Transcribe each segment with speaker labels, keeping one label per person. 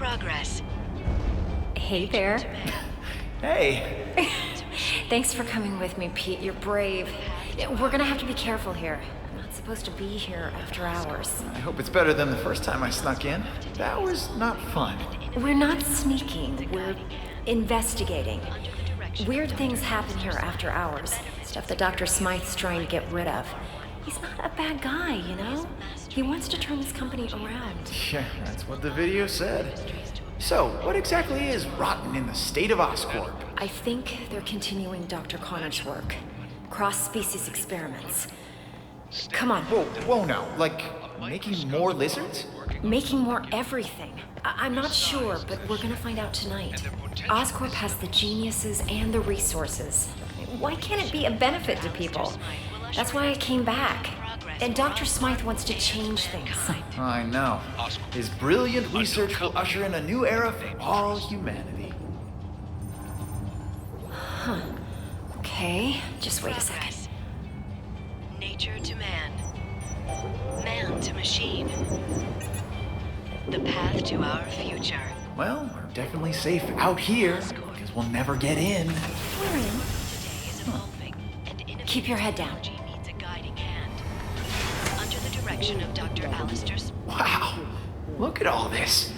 Speaker 1: progress.
Speaker 2: Hey there.
Speaker 3: Hey.
Speaker 2: Thanks for coming with me, Pete. You're brave. We're gonna have to be careful here. I'm not supposed to be here after hours.
Speaker 3: I hope it's better than the first time I snuck in. That was not fun.
Speaker 2: We're not sneaking. We're investigating. Weird things happen here after hours. Stuff that Dr. Smythe's trying to get rid of. He's not a bad guy, you know? He wants to turn this company around.
Speaker 3: Yeah, that's what the video said. So, what exactly is rotten in the state of Oscorp?
Speaker 2: I think they're continuing Dr. Connor's work. Cross-species experiments. Come on.
Speaker 3: Whoa now. Like, making more lizards?
Speaker 2: Making more everything. I'm not sure, but we're gonna find out tonight. Oscorp has the geniuses and the resources. Why can't it be a benefit to people? That's why I came back. And Dr. Smythe wants to change things.
Speaker 3: I know. His brilliant research will usher in a new era for all humanity.
Speaker 2: Huh. Okay, just wait a second.
Speaker 1: Nature to man. Man to machine. The path to our future.
Speaker 3: Well, we're definitely safe out here, because we'll never get in.
Speaker 2: We're in.
Speaker 1: Today is evolving, and innovative
Speaker 2: Keep your head down.
Speaker 1: technology needs a guiding hand. Under the direction of Dr. Alistair
Speaker 3: Wow, look at all this.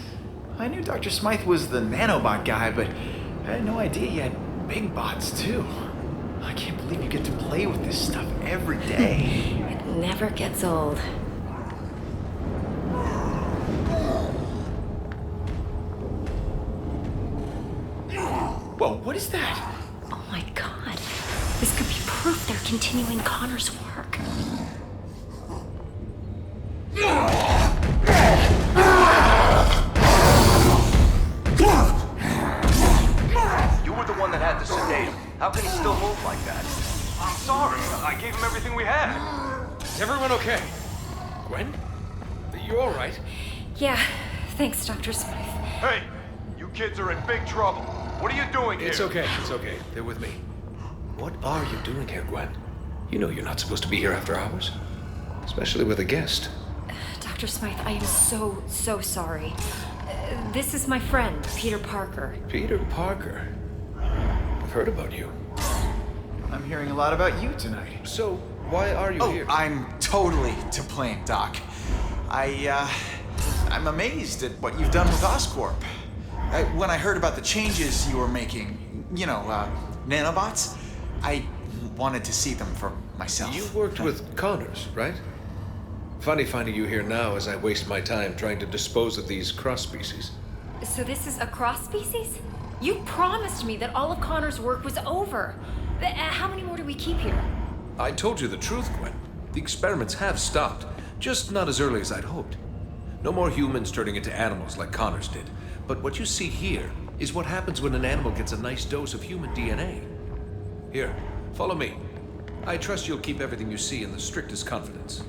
Speaker 3: I knew Dr. Smythe was the nanobot guy, but I had no idea he had big bots too. I can't believe you get to play with this stuff every day.
Speaker 2: It never gets old.
Speaker 3: Whoa, what is that?
Speaker 2: Oh my god. This could be proof they're continuing Connor's work.
Speaker 4: You were the one that had to sedate him. How can he still move like that? I'm sorry. I gave him everything we had.
Speaker 5: Is everyone okay? Gwen? You all right?
Speaker 2: Yeah, thanks, Dr. Smythe.
Speaker 4: Hey, you kids are in big trouble. What are you doing here?
Speaker 5: It's okay. They're with me. What are you doing here, Gwen? You know you're not supposed to be here after hours. Especially with a guest.
Speaker 2: Dr. Smythe, I am so sorry. This is my friend, Peter Parker.
Speaker 5: Peter Parker? I've heard about you.
Speaker 3: I'm hearing a lot about you tonight.
Speaker 5: So, why are you here?
Speaker 6: I'm totally to blame, Doc. I'm amazed at what you've done with Oscorp. When I heard about the changes you were making, nanobots, I wanted to see them for myself.
Speaker 5: You worked with Connors, right? Funny finding you here now as I waste my time trying to dispose of these cross-species.
Speaker 2: So this is a cross-species? You promised me that all of Connor's work was over. How many more do we keep here?
Speaker 5: I told you the truth, Gwen. The experiments have stopped, just not as early as I'd hoped. No more humans turning into animals like Connors did. But what you see here is what happens when an animal gets a nice dose of human DNA. Here, follow me. I trust you'll keep everything you see in the strictest confidence.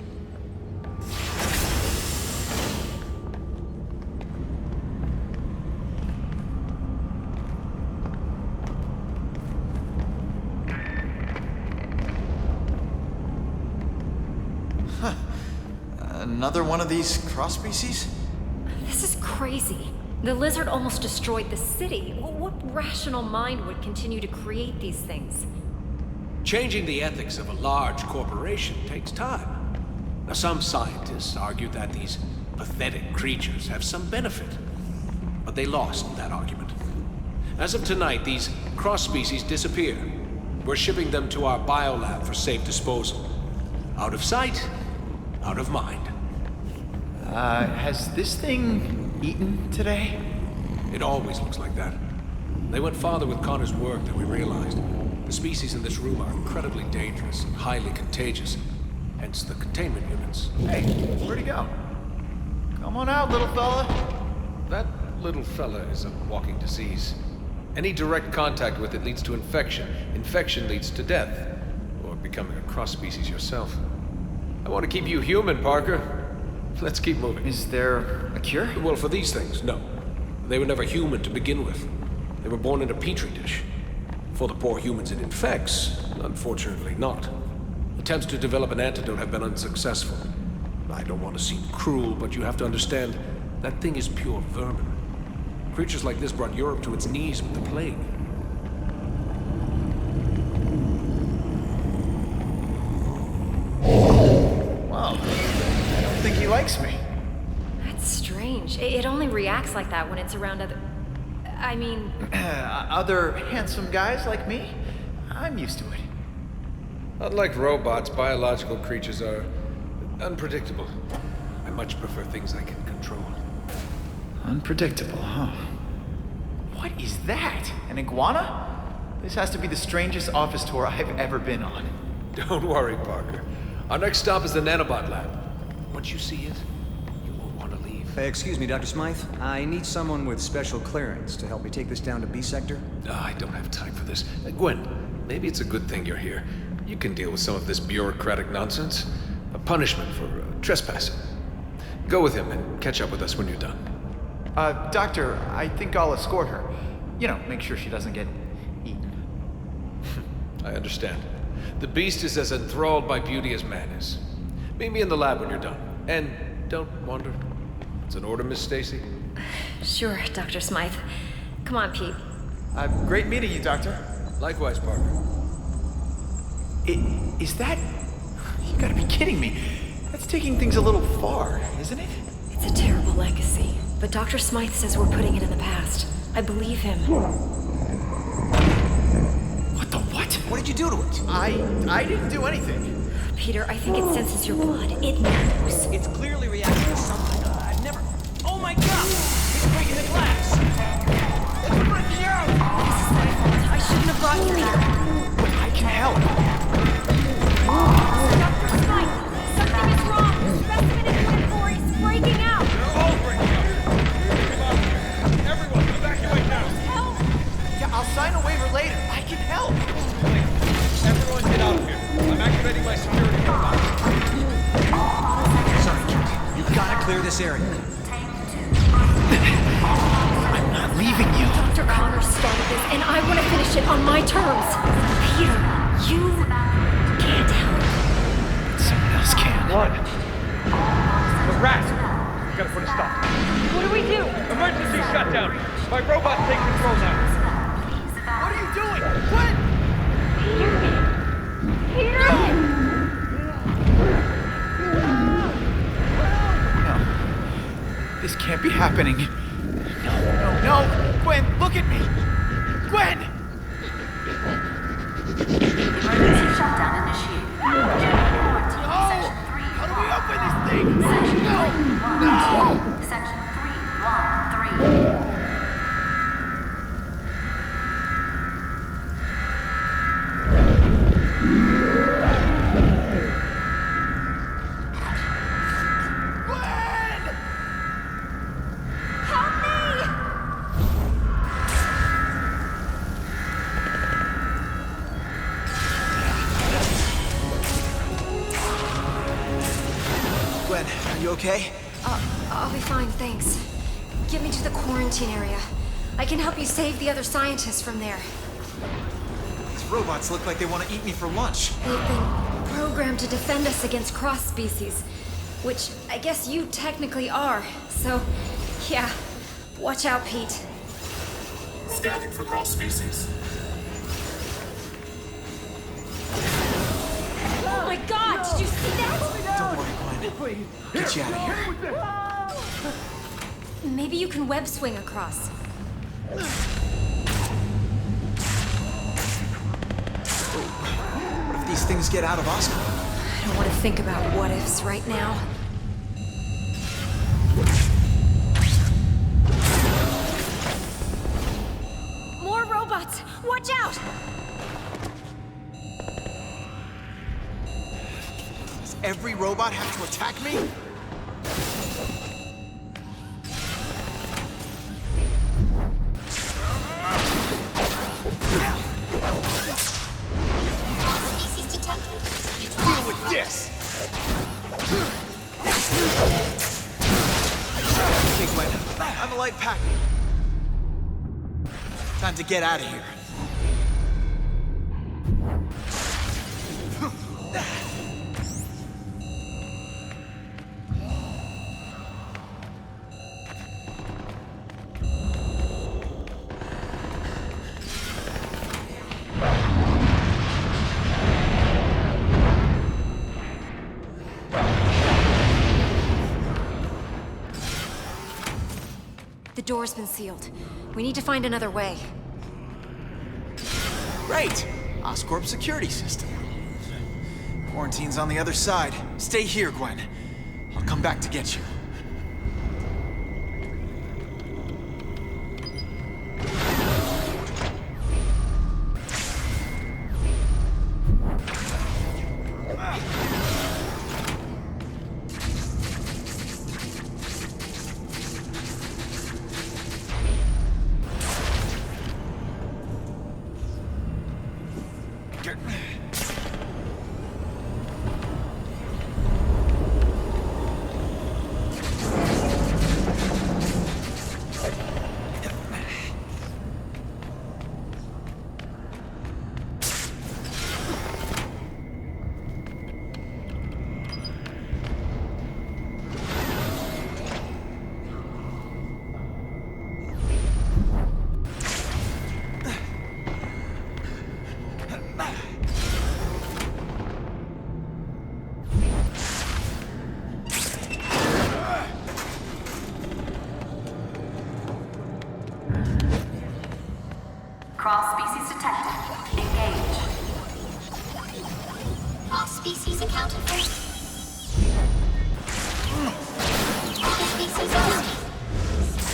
Speaker 6: Another one of these cross-species?
Speaker 2: This is crazy. The lizard almost destroyed the city. What rational mind would continue to create these things?
Speaker 7: Changing the ethics of a large corporation takes time. Now, some scientists argue that these pathetic creatures have some benefit, but they lost that argument. As of tonight, these cross-species disappear. We're shipping them to our biolab for safe disposal. Out of sight, out of mind.
Speaker 3: Has this thing eaten today?
Speaker 7: It always looks like that. They went farther with Connor's work than we realized. The species in this room are incredibly dangerous and highly contagious, hence the containment units.
Speaker 3: Hey, where'd he go? Come on out, little fella.
Speaker 5: That little fella is a walking disease. Any direct contact with it leads to infection. Infection leads to death. Or becoming a cross-species yourself. I want to keep you human, Parker. Let's keep moving.
Speaker 3: Is there a cure?
Speaker 7: Well, for these things, no. They were never human to begin with. They were born in a petri dish. For the poor humans it infects, unfortunately not. Attempts to develop an antidote have been unsuccessful. I don't want to seem cruel, but you have to understand, that thing is pure vermin.
Speaker 5: Creatures like this brought Europe to its knees with the plague.
Speaker 3: Whoa. I don't think he likes me.
Speaker 2: That's strange. It only reacts like that when it's around other... I mean...
Speaker 3: Other handsome guys like me? I'm used to it.
Speaker 5: Unlike robots, biological creatures are unpredictable. I much prefer things I can control.
Speaker 3: Unpredictable, huh? What is that? An iguana? This has to be the strangest office tour I've ever been on.
Speaker 5: Don't worry, Parker. Our next stop is the nanobot lab. Once you see it, you won't want to leave.
Speaker 8: Excuse me, Dr. Smythe. I need someone with special clearance to help me take this down to B sector.
Speaker 5: I don't have time for this. Gwen, maybe it's a good thing you're here. You can deal with some of this bureaucratic nonsense. A punishment for trespassing. Go with him and catch up with us when you're done.
Speaker 3: Doctor, I think I'll escort her. You know, make sure she doesn't get eaten.
Speaker 5: I understand. The beast is as enthralled by beauty as man is. Meet me in the lab when you're done. And don't wander. It's an order, Miss Stacy?
Speaker 2: Sure, Dr. Smythe. Come on, Pete.
Speaker 3: Great meeting you, Doctor.
Speaker 5: Likewise, Parker.
Speaker 3: Is that... You gotta be kidding me. That's taking things a little far, isn't it?
Speaker 2: It's a terrible legacy, but Dr. Smythe says we're putting it in the past. I believe him.
Speaker 3: What the what?
Speaker 8: What did you do to it?
Speaker 3: I didn't do anything.
Speaker 2: Peter, I think it senses your blood. It knows.
Speaker 9: It's clearly reacting to something. I've never... Oh my god! It's breaking the glass! It's breaking out!
Speaker 2: This is my fault. I shouldn't have brought you here.
Speaker 3: I can help.
Speaker 2: Dr. Smythe, something is wrong. The specimen inventory is breaking out.
Speaker 9: They're all breaking out! Everyone, evacuate now!
Speaker 2: Help!
Speaker 3: Yeah, I'll sign a waiver later. I can help.
Speaker 9: Everyone get out of here. I'm activating my security robot.
Speaker 8: Sorry, kid. You've got to clear this area.
Speaker 3: I'm not leaving you.
Speaker 2: Dr. Connor started this, and I want to finish it on my terms. Peter, you can't help.
Speaker 3: Someone else can.
Speaker 9: One. The rat! Gotta put a stop.
Speaker 2: What do we do?
Speaker 9: Emergency shutdown. My robot take control now.
Speaker 3: What are you doing? What?
Speaker 2: Peter!
Speaker 3: No. This can't be happening. No. Gwen, look at me. Gwen!
Speaker 10: Emergency shutdown initiated. General quarantine,
Speaker 3: No!
Speaker 10: section 3.
Speaker 3: How do we open this thing?
Speaker 10: Section
Speaker 3: No!
Speaker 10: 312. Section 313.
Speaker 3: Gwen!
Speaker 2: Help me!
Speaker 6: Gwen, are you okay?
Speaker 2: I'll be fine, thanks. Get me to the quarantine area. I can help you save the other scientists from there.
Speaker 6: These robots look like they want to eat me for lunch.
Speaker 2: They've been programmed to defend us against cross-species, which I guess you technically are. So, yeah, watch out, Pete.
Speaker 11: Scanning for cross species.
Speaker 2: Oh my god, did you see that?
Speaker 6: Don't worry, Gwen. Get you out of here.
Speaker 2: Maybe you can web swing across.
Speaker 6: What if these things get out of Oscorp?
Speaker 2: I don't want to think about what ifs right now. More robots! Watch out!
Speaker 6: Does every robot have to attack me? Deal with this! Okay, Gwen. I'm a light pack. Time to get out of here.
Speaker 2: The door's been sealed. We need to find another way.
Speaker 6: Great! Oscorp security system. Quarantine's on the other side. Stay here, Gwen. I'll come back to get you.
Speaker 10: Cross-species detected. Engage.
Speaker 12: Cross-species accounted for. Cross-species only.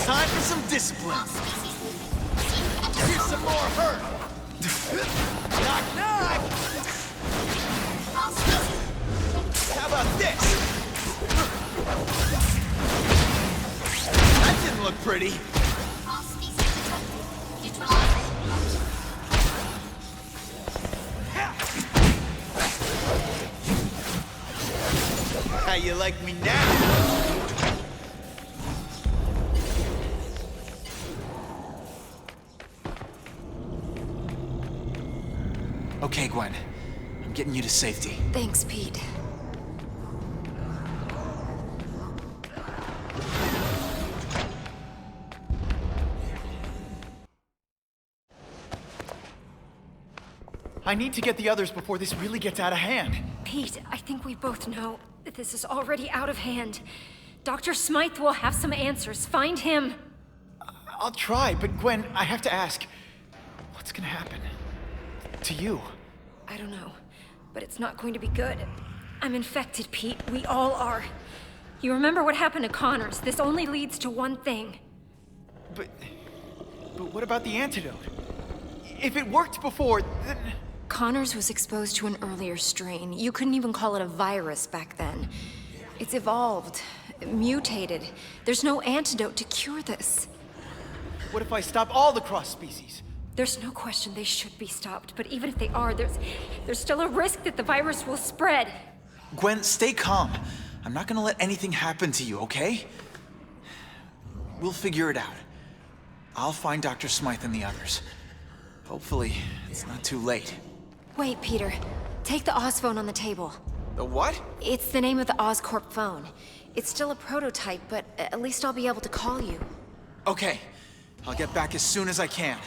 Speaker 6: Time for some discipline. Here's some more hurt. Knock, knock. How about this? That didn't look pretty. How you like me now? Okay, Gwen. I'm getting you to safety.
Speaker 2: Thanks, Pete.
Speaker 3: I need to get the others before this really gets out of hand.
Speaker 2: Pete, I think we both know that this is already out of hand. Dr. Smythe will have some answers. Find him.
Speaker 3: I'll try, but Gwen, I have to ask, what's gonna happen to you?
Speaker 2: I don't know, but it's not going to be good. I'm infected, Pete. We all are. You remember what happened to Connors? This only leads to one thing.
Speaker 3: But what about the antidote? If it worked before, then...
Speaker 2: Connors was exposed to an earlier strain. You couldn't even call it a virus back then. It's evolved, mutated. There's no antidote to cure this.
Speaker 3: What if I stop all the cross-species?
Speaker 2: There's no question they should be stopped, but even if they are, there's still a risk that the virus will spread.
Speaker 6: Gwen, stay calm. I'm not gonna let anything happen to you, okay? We'll figure it out. I'll find Dr. Smythe and the others. Hopefully, it's not too late.
Speaker 2: Wait, Peter. Take the Oz phone on the table.
Speaker 6: The what?
Speaker 2: It's the name of the Oscorp phone. It's still a prototype, but at least I'll be able to call you.
Speaker 6: Okay. I'll get back as soon as I can.